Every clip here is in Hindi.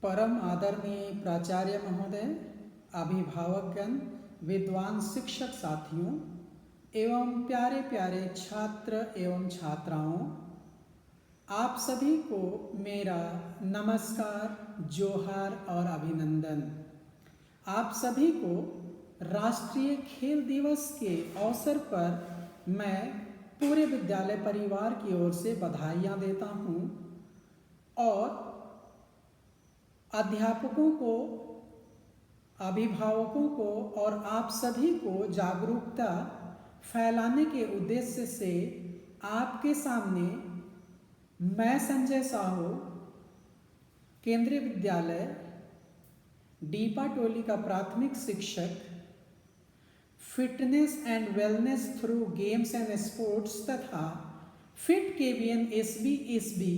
परम आदरणीय प्राचार्य महोदय, अभिभावकगण, विद्वान शिक्षक साथियों एवं प्यारे प्यारे छात्र एवं छात्राओं, आप सभी को मेरा नमस्कार, जोहार और अभिनंदन। आप सभी को राष्ट्रीय खेल दिवस के अवसर पर मैं पूरे विद्यालय परिवार की ओर से बधाइयाँ देता हूँ और अध्यापकों को, अभिभावकों को और आप सभी को जागरूकता फैलाने के उद्देश्य से आपके सामने मैं संजय साहू, केंद्रीय विद्यालय डीपा टोली का प्राथमिक शिक्षक, fitness and wellness through games and sports तथा फिट केवीएन एसबी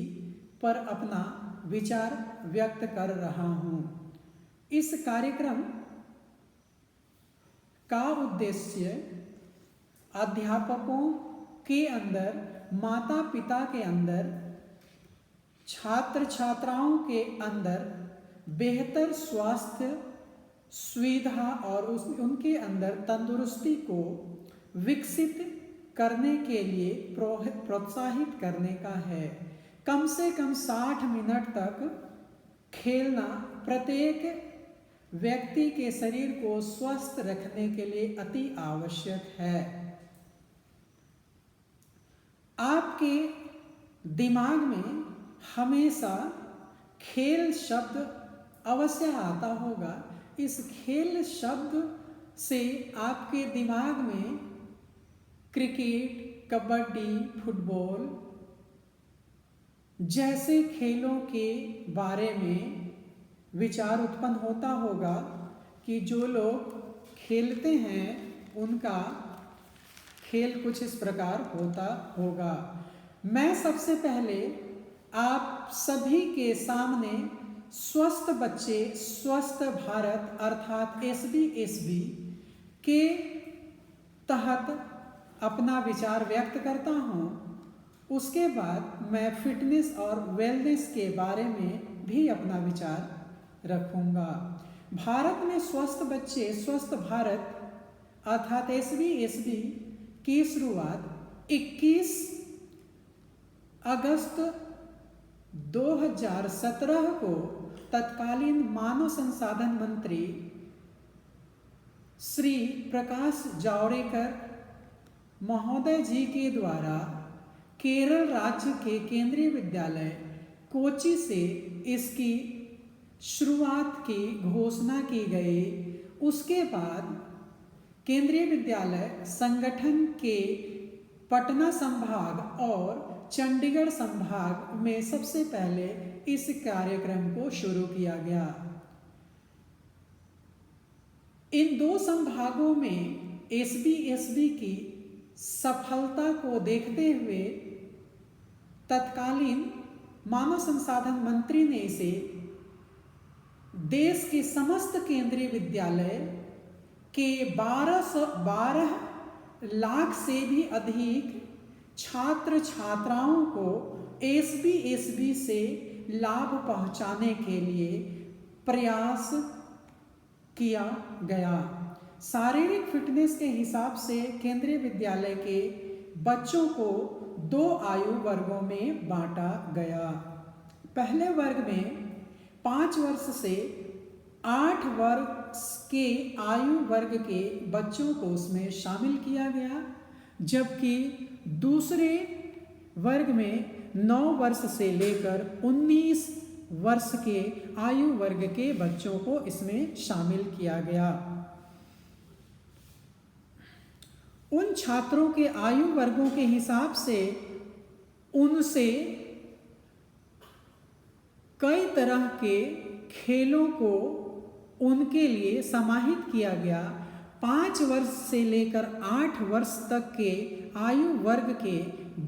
पर अपना विचार व्यक्त कर रहा हूँ। इस कार्यक्रम का उद्देश्य अध्यापकों के अंदर, माता पिता के अंदर, छात्र छात्राओं के अंदर बेहतर स्वास्थ्य सुविधा और उनके अंदर तंदुरुस्ती को विकसित करने के लिए प्रोत्साहित करने का है। कम से कम 60 मिनट तक खेलना प्रत्येक व्यक्ति के शरीर को स्वस्थ रखने के लिए अति आवश्यक है। आपके दिमाग में हमेशा खेल शब्द अवश्य आता होगा। इस खेल शब्द से आपके दिमाग में क्रिकेट, कबड्डी, फुटबॉल जैसे खेलों के बारे में विचार उत्पन्न होता होगा कि जो लोग खेलते हैं उनका खेल कुछ इस प्रकार होता होगा। मैं सबसे पहले आप सभी के सामने स्वस्थ बच्चे स्वस्थ भारत अर्थात एसबी के तहत अपना विचार व्यक्त करता हूँ। उसके बाद मैं फिटनेस और वेलनेस के बारे में भी अपना विचार रखूँगा। भारत में स्वस्थ बच्चे स्वस्थ भारत अर्थात एसबी की शुरुआत 21 अगस्त 2017 को तत्कालीन मानव संसाधन मंत्री श्री प्रकाश जावड़ेकर महोदय जी के द्वारा केरल राज्य के केंद्रीय विद्यालय कोच्चि से इसकी शुरुआत की घोषणा की गई। उसके बाद केंद्रीय विद्यालय संगठन के पटना संभाग और चंडीगढ़ संभाग में सबसे पहले इस कार्यक्रम को शुरू किया गया। इन दो संभागों में एसबी की सफलता को देखते हुए तत्कालीन मानव संसाधन मंत्री ने इसे देश के समस्त केंद्रीय विद्यालय के 12 लाख से भी अधिक छात्र छात्राओं को एसबी से लाभ पहुंचाने के लिए प्रयास किया गया। शारीरिक फिटनेस के हिसाब से केंद्रीय विद्यालय के बच्चों को 2 आयु वर्गों में बांटा गया। पहले वर्ग में 5 वर्ष से 8 वर्ष के आयु वर्ग के बच्चों को उसमें शामिल किया गया, जबकि दूसरे वर्ग में 9 वर्ष से लेकर 19 वर्ष के आयु वर्ग के बच्चों को इसमें शामिल किया गया। उन छात्रों के आयु वर्गों के हिसाब से उनसे कई तरह के खेलों को उनके लिए समाहित किया गया। 5 वर्ष से लेकर 8 वर्ष तक के आयु वर्ग के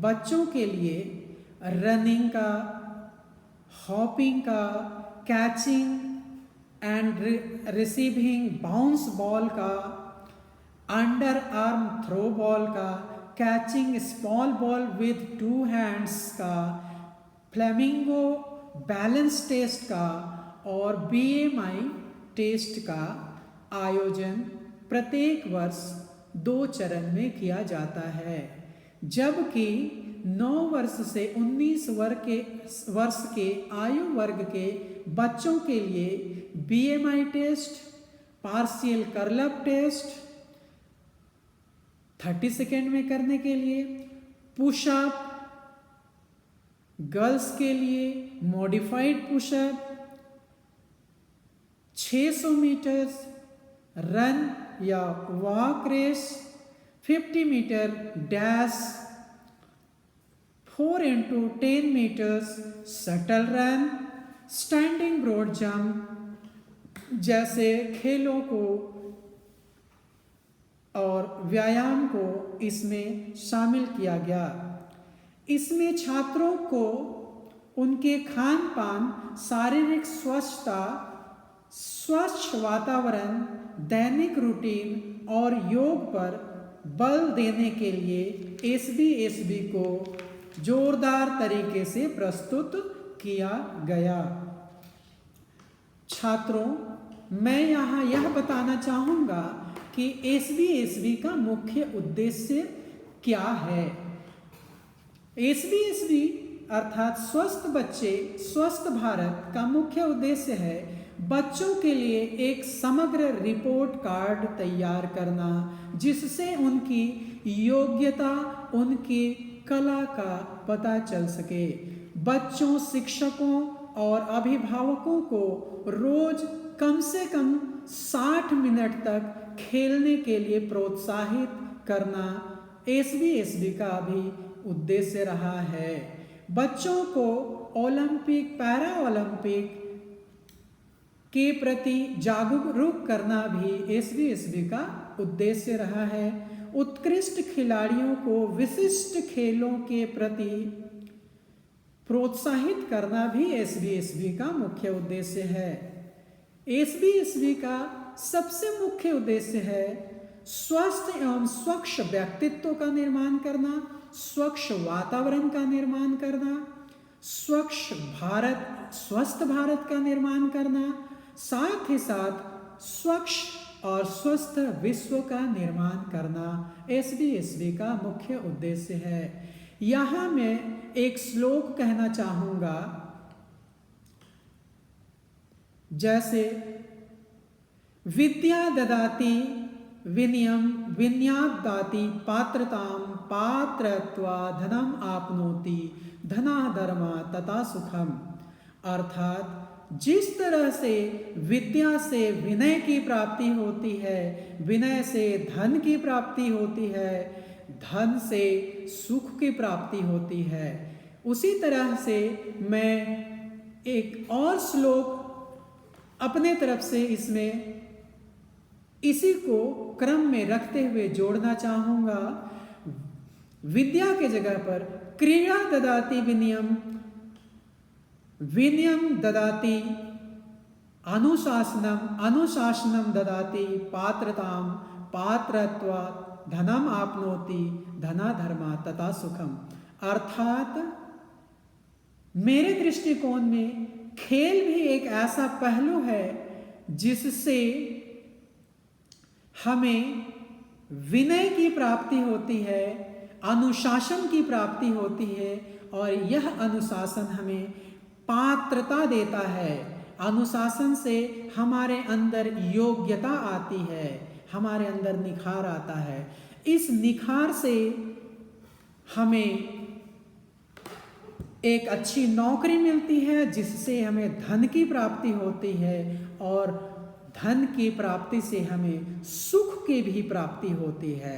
बच्चों के लिए रनिंग का, हॉपिंग का, catching and receiving bounce ball का, अंडर आर्म थ्रो बॉल का, catching small ball with 2 hands का, फ्लेमिंगो बैलेंस टेस्ट का और BMI टेस्ट का आयोजन प्रत्येक वर्ष 2 चरण में किया जाता है, जबकि 9 वर्ष से 19 वर्ष के आयु वर्ग के बच्चों के लिए BMI test, partial curl test 30 second में करने के लिए, पुशअप गर्ल्स के लिए मॉडिफाइड पुशअप, 600 मीटर्स रन या walk race, 50 meter dash, 4x10 meters shuttle run, standing broad jump जैसे खेलों को और व्यायाम को इसमें शामिल किया गया। इसमें छात्रों को उनके खान पान, शारीरिक स्वच्छता, स्वच्छ वातावरण, दैनिक रूटीन और योग पर बल देने के लिए SBSB को जोरदार तरीके से प्रस्तुत किया गया। छात्रों, मैं यहाँ यह बताना चाहूँगा कि SBSB का मुख्य उद्देश्य क्या है। SBSB अर्थात स्वस्थ बच्चे स्वस्थ भारत का मुख्य उद्देश्य है बच्चों के लिए एक समग्र रिपोर्ट कार्ड तैयार करना, जिससे उनकी योग्यता, उनकी कला का पता चल सके। बच्चों, शिक्षकों और अभिभावकों को रोज कम से कम 60 मिनट तक खेलने के लिए प्रोत्साहित करना SBSB का भी उद्देश्य रहा है। बच्चों को ओलंपिक, पैरा ओलंपिक के प्रति जागरूक करना भी SBSB का उद्देश्य रहा है। उत्कृष्ट खिलाड़ियों को विशिष्ट खेलों के प्रति प्रोत्साहित करना भी SBSB का मुख्य उद्देश्य है। SBSB का सबसे मुख्य उद्देश्य है स्वस्थ एवं स्वच्छ व्यक्तित्व का निर्माण करना, स्वच्छ वातावरण का निर्माण करना, स्वच्छ भारत, स्वस्थ भारत का निर्माण करना, साथ ही साथ स्वच्छ और स्वस्थ विश्व का निर्माण करना SBSB का मुख्य उद्देश्य है। यहाँ मैं एक श्लोक कहना चाहूँगा, जैसे विद्या ददाति विनयम विनयादाति पात्रताम पात्रत्वा धनम आपनोति धना धर्मा तथा सुखम। अर्थात जिस तरह से विद्या से विनय की प्राप्ति होती है, विनय से धन की प्राप्ति होती है, धन से सुख की प्राप्ति होती है, उसी तरह से मैं एक और श्लोक अपने तरफ से इसमें इसी को क्रम में रखते हुए जोड़ना चाहूँगा। विद्या के जगह पर क्रीड़ा ददाति विनयम, विनयम ददाति अनुशासनम, अनुशासनम ददाति पात्रताम पात्रत्वा धनम आपनोति धना धर्मा तथा सुखम। अर्थात मेरे दृष्टिकोण में खेल भी एक ऐसा पहलू है जिससे हमें विनय की प्राप्ति होती है, अनुशासन की प्राप्ति होती है, और यह अनुशासन हमें पात्रता देता है। अनुशासन से हमारे अंदर योग्यता आती है, हमारे अंदर निखार आता है। इस निखार से हमें एक अच्छी नौकरी मिलती है, जिससे हमें धन की प्राप्ति होती है, और धन की प्राप्ति से हमें सुख की भी प्राप्ति होती है।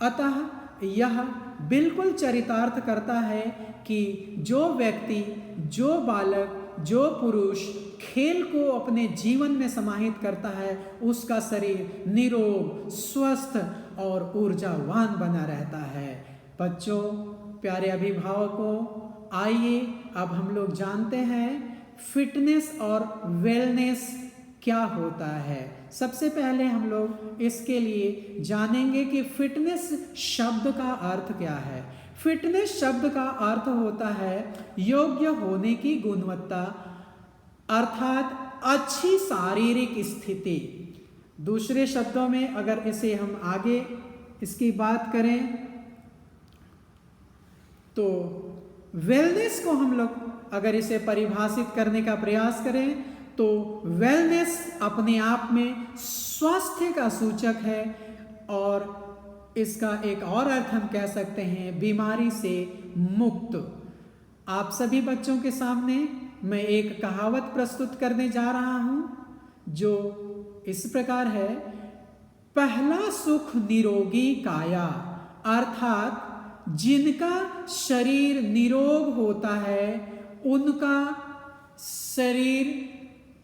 अतः यह बिल्कुल चरितार्थ करता है कि जो व्यक्ति, जो बालक, जो पुरुष खेल को अपने जीवन में समाहित करता है, उसका शरीर निरोग, स्वस्थ और ऊर्जावान बना रहता है। बच्चों, प्यारे अभिभावकों, आइए अब हम लोग जानते हैं फिटनेस और वेलनेस क्या होता है। सबसे पहले हम लोग इसके लिए जानेंगे कि फिटनेस शब्द का अर्थ क्या है। फिटनेस शब्द का अर्थ होता है योग्य होने की गुणवत्ता, अर्थात अच्छी शारीरिक स्थिति। दूसरे शब्दों में अगर इसे हम आगे इसकी बात करें तो वेलनेस को हम लोग अगर इसे परिभाषित करने का प्रयास करें तो वेलनेस अपने आप में स्वास्थ्य का सूचक है, और इसका एक और अर्थ हम कह सकते हैं बीमारी से मुक्त। आप सभी बच्चों के सामने मैं एक कहावत प्रस्तुत करने जा रहा हूं जो इस प्रकार है, पहला सुख निरोगी काया, अर्थात जिनका शरीर निरोग होता है उनका शरीर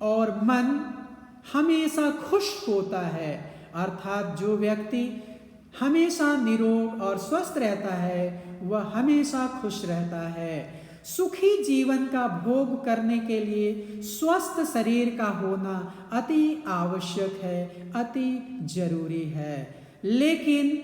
और मन हमेशा खुश होता है। अर्थात जो व्यक्ति हमेशा निरोग और स्वस्थ रहता है वह हमेशा खुश रहता है। सुखी जीवन का भोग करने के लिए स्वस्थ शरीर का होना अति आवश्यक है, अति जरूरी है। लेकिन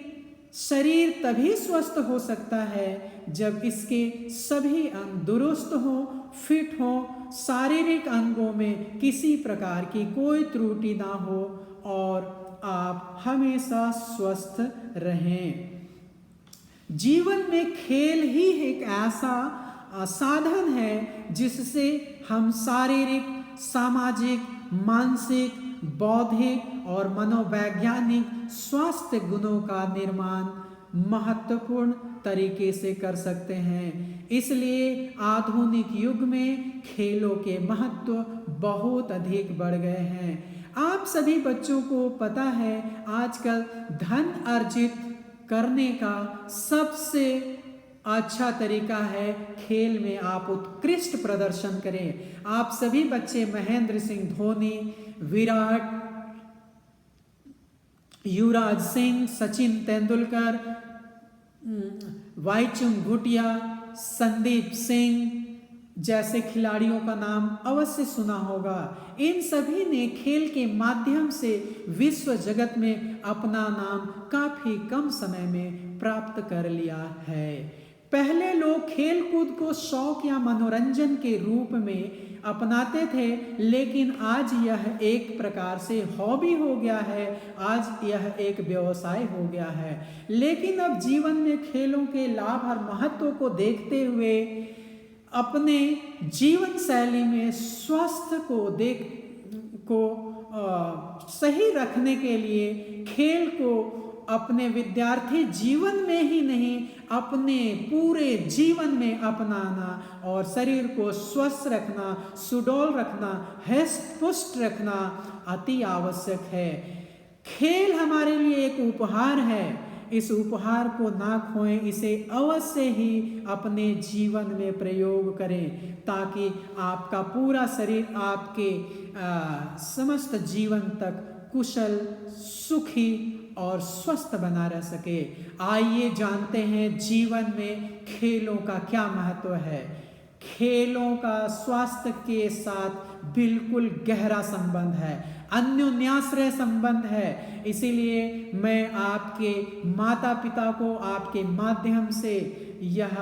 शरीर तभी स्वस्थ हो सकता है जब इसके सभी अंग दुरुस्त हो, फिट हो, शारीरिक अंगों में किसी प्रकार की कोई त्रुटि ना हो और आप हमेशा स्वस्थ रहें। जीवन में खेल ही एक ऐसा साधन है जिससे हम शारीरिक, सामाजिक, मानसिक, बौद्धिक और मनोवैज्ञानिक स्वास्थ्य गुणों का निर्माण महत्वपूर्ण तरीके से कर सकते हैं। इसलिए आधुनिक युग में खेलों के महत्व बहुत अधिक बढ़ गए हैं। आप सभी बच्चों को पता है आजकल धन अर्जित करने का सबसे अच्छा तरीका है खेल में आप उत्कृष्ट प्रदर्शन करें। आप सभी बच्चे महेंद्र सिंह धोनी, विराट, युवराज सिंह, सचिन तेंदुलकर, वाईचुंग भूटिया, संदीप सिंह जैसे खिलाड़ियों का नाम अवश्य सुना होगा। इन सभी ने खेल के माध्यम से विश्व जगत में अपना नाम काफी कम समय में प्राप्त कर लिया है। पहले लोग खेल कूद को शौक या मनोरंजन के रूप में अपनाते थे, लेकिन आज यह एक प्रकार से हॉबी हो गया है, आज यह एक व्यवसाय हो गया है। लेकिन अब जीवन में खेलों के लाभ और महत्व को देखते हुए अपने जीवन शैली में स्वास्थ्य को सही रखने के लिए खेल को अपने विद्यार्थी जीवन में ही नहीं अपने पूरे जीवन में अपनाना और शरीर को स्वस्थ रखना, सुडौल रखना, हष्ट पुष्ट रखना अति आवश्यक है। खेल हमारे लिए एक उपहार है, इस उपहार को ना खोएं, इसे अवश्य ही अपने जीवन में प्रयोग करें ताकि आपका पूरा शरीर आपके समस्त जीवन तक कुशल, सुखी और स्वस्थ बना रह सके। आइए जानते हैं जीवन में खेलों का क्या महत्व है। खेलों का स्वास्थ्य के साथ बिल्कुल गहरा संबंध है, अन्योन्याश्रय संबंध है। इसीलिए मैं आपके माता पिता को आपके माध्यम से यह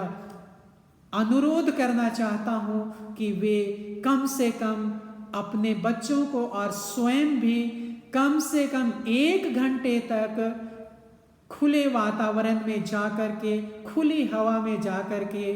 अनुरोध करना चाहता हूं कि वे कम से कम अपने बच्चों को और स्वयं भी कम से कम 1 घंटे तक खुले वातावरण में जाकर के, खुली हवा में जाकर के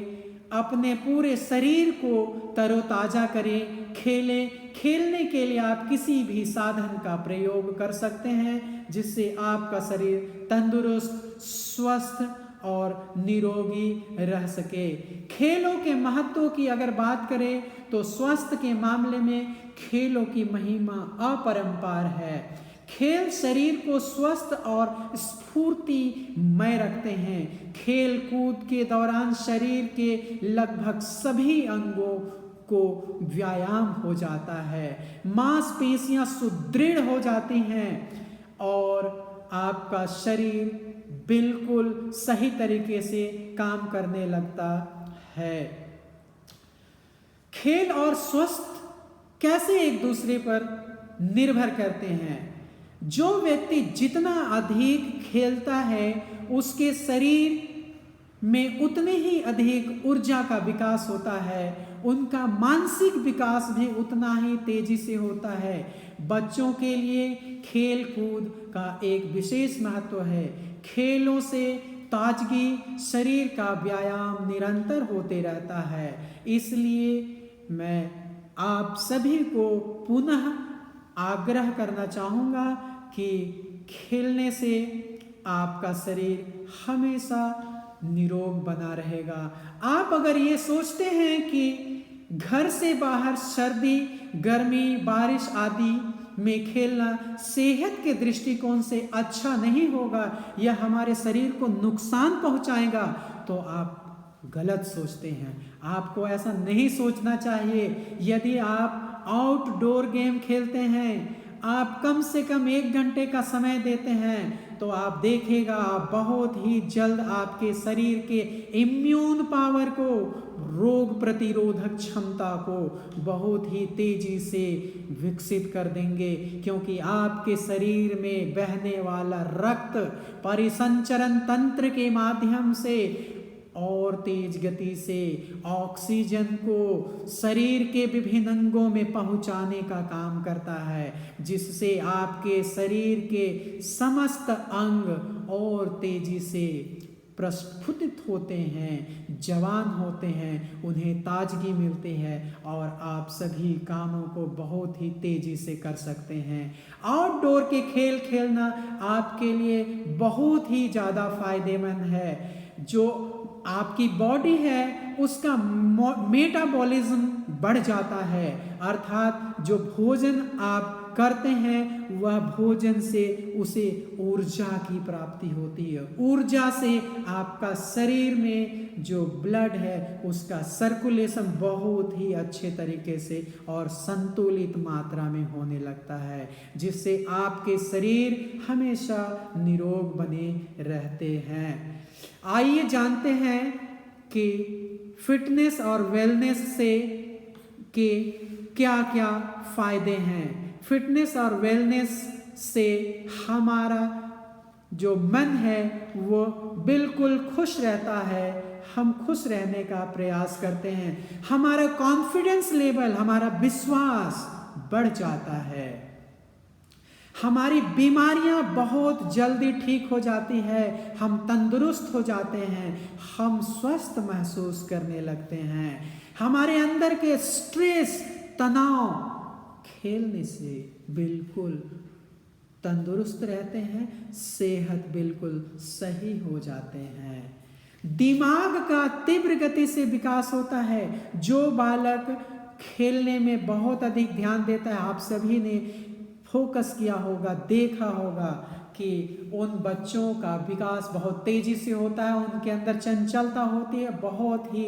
अपने पूरे शरीर को तरोताजा करें, खेलें। खेलने के लिए आप किसी भी साधन का प्रयोग कर सकते हैं जिससे आपका शरीर तंदुरुस्त, स्वस्थ और निरोगी रह सके। खेलों के महत्व की अगर बात करें तो स्वास्थ्य के मामले में खेलों की महिमा अपरंपार है। खेल शरीर को स्वस्थ और स्फूर्तिमय रखते हैं। खेल कूद के दौरान शरीर के लगभग सभी अंगों को व्यायाम हो जाता है, मांसपेशियां सुदृढ़ हो जाती हैं और आपका शरीर बिल्कुल सही तरीके से काम करने लगता है। खेल और स्वस्थ कैसे एक दूसरे पर निर्भर करते हैं। जो व्यक्ति जितना अधिक खेलता है उसके शरीर में उतने ही अधिक ऊर्जा का विकास होता है उनका मानसिक विकास भी उतना ही तेजी से होता है। बच्चों के लिए खेल कूद का एक विशेष महत्व है। खेलों से ताजगी, शरीर का व्यायाम निरंतर होते रहता है। इसलिए मैं आप सभी को पुनः आग्रह करना चाहूँगा कि खेलने से आपका शरीर हमेशा निरोग बना रहेगा। आप अगर ये सोचते हैं कि घर से बाहर सर्दी, गर्मी, बारिश आदि में खेलना सेहत के दृष्टिकोण से अच्छा नहीं होगा या हमारे शरीर को नुकसान पहुंचाएगा, तो आप गलत सोचते हैं। आपको ऐसा नहीं सोचना चाहिए। यदि आप आउटडोर गेम खेलते हैं, आप कम से कम 1 घंटे का समय देते हैं, तो आप देखेगा बहुत ही जल्द आपके शरीर के इम्यून पावर को, रोग प्रतिरोधक क्षमता को बहुत ही तेजी से विकसित कर देंगे, क्योंकि आपके शरीर में बहने वाला रक्त परिसंचरण तंत्र के माध्यम से और तेज गति से ऑक्सीजन को शरीर के विभिन्न अंगों में पहुंचाने का काम करता है, जिससे आपके शरीर के समस्त अंग और तेजी से प्रस्फुटित होते हैं, जवान होते हैं, उन्हें ताजगी मिलती है और आप सभी कामों को बहुत ही तेजी से कर सकते हैं। आउटडोर के खेल खेलना आपके लिए बहुत ही ज़्यादा फायदेमंद है। जो आपकी बॉडी है उसका मेटाबॉलिज्म बढ़ जाता है, अर्थात जो भोजन आप करते हैं वह भोजन से उसे ऊर्जा की प्राप्ति होती है। ऊर्जा से आपका शरीर में जो ब्लड है उसका सर्कुलेशन बहुत ही अच्छे तरीके से और संतुलित मात्रा में होने लगता है, जिससे आपके शरीर हमेशा निरोग बने रहते हैं। आइए जानते हैं कि फिटनेस और वेलनेस से के क्या क्या फायदे हैं। फिटनेस और वेलनेस से हमारा जो मन है वो बिल्कुल खुश रहता है, हम खुश रहने का प्रयास करते हैं, हमारा कॉन्फिडेंस लेवल, हमारा विश्वास बढ़ जाता है, हमारी बीमारियां बहुत जल्दी ठीक हो जाती है, हम तंदुरुस्त हो जाते हैं, हम स्वस्थ महसूस करने लगते हैं, हमारे अंदर के स्ट्रेस, तनाव खेलने से बिल्कुल तंदुरुस्त रहते हैं, सेहत बिल्कुल सही हो जाते हैं। दिमाग का तीव्र गति से विकास होता है। जो बालक खेलने में बहुत अधिक ध्यान देता है, आप सभी ने फोकस किया होगा, देखा होगा कि उन बच्चों का विकास बहुत तेजी से होता है, उनके अंदर चंचलता होती है, बहुत ही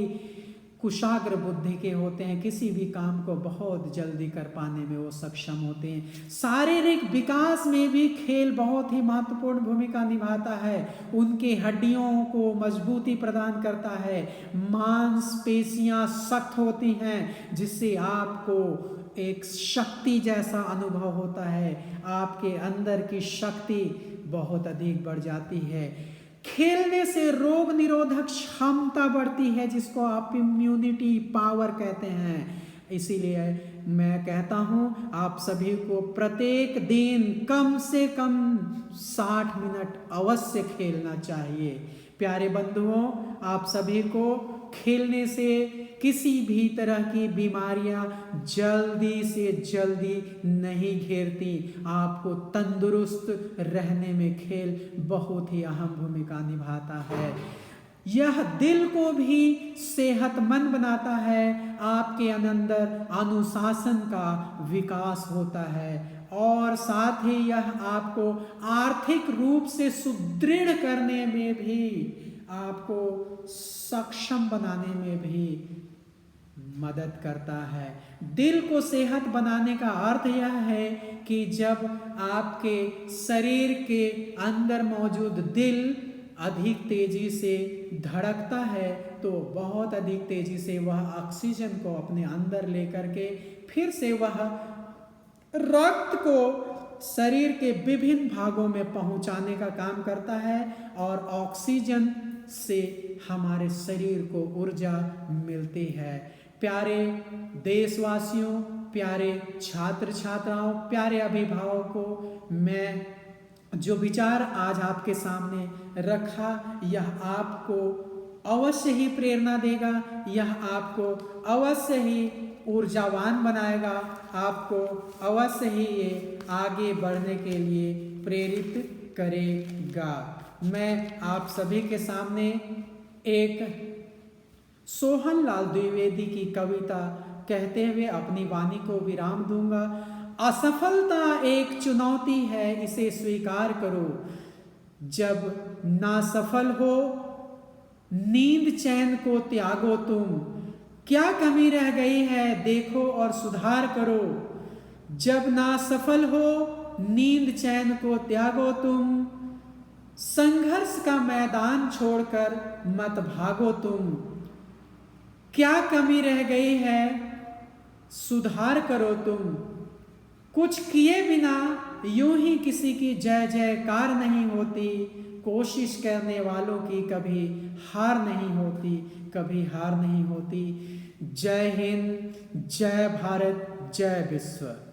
कुशाग्र बुद्धि के होते हैं, किसी भी काम को बहुत जल्दी कर पाने में वो सक्षम होते हैं। शारीरिक विकास में भी खेल बहुत ही महत्वपूर्ण भूमिका निभाता है। उनके हड्डियों को मजबूती प्रदान करता है, मांसपेशियां सख्त होती हैं, जिससे आपको एक शक्ति जैसा अनुभव होता है, आपके अंदर की शक्ति बहुत अधिक बढ़ जाती है। खेलने से रोग निरोधक क्षमता बढ़ती है, जिसको आप इम्यूनिटी पावर कहते हैं। इसीलिए मैं कहता हूँ आप सभी को प्रत्येक दिन कम से कम 60 मिनट अवश्य खेलना चाहिए। प्यारे बंधुओं, आप सभी को खेलने से किसी भी तरह की बीमारियां जल्दी से जल्दी नहीं घेरती। आपको तंदुरुस्त रहने में खेल बहुत ही अहम भूमिका निभाता है। यह दिल को भी सेहतमंद बनाता है, आपके अंदर अनुशासन का विकास होता है और साथ ही यह आपको आर्थिक रूप से सुदृढ़ करने में भी, आपको सक्षम बनाने में भी मदद करता है। दिल को सेहत बनाने का अर्थ यह है कि जब आपके शरीर के अंदर मौजूद दिल अधिक तेजी से धड़कता है तो बहुत अधिक तेजी से वह ऑक्सीजन को अपने अंदर लेकर के फिर से वह रक्त को शरीर के विभिन्न भागों में पहुंचाने का काम करता है और ऑक्सीजन से हमारे शरीर को ऊर्जा मिलती है। प्यारे देशवासियों, प्यारे छात्र छात्राओं, प्यारे अभिभावकों, मैं जो विचार आज आपके सामने रखा यह आपको अवश्य ही प्रेरणा देगा, यह आपको अवश्य ही ऊर्जावान बनाएगा, आपको अवश्य ही ये आगे बढ़ने के लिए प्रेरित करेगा। मैं आप सभी के सामने एक सोहन लाल द्विवेदी की कविता कहते हुए अपनी वाणी को विराम दूंगा। असफलता एक चुनौती है, इसे स्वीकार करो। जब ना सफल हो नींद चैन को त्यागो तुम। क्या कमी रह गई है देखो और सुधार करो। जब ना सफल हो नींद चैन को त्यागो तुम। संघर्ष का मैदान छोड़कर मत भागो तुम। क्या कमी रह गई है सुधार करो तुम। कुछ किए बिना यूं ही किसी की जय जयकार नहीं होती। कोशिश करने वालों की कभी हार नहीं होती, कभी हार नहीं होती। जय हिंद, जय भारत, जय विश्व।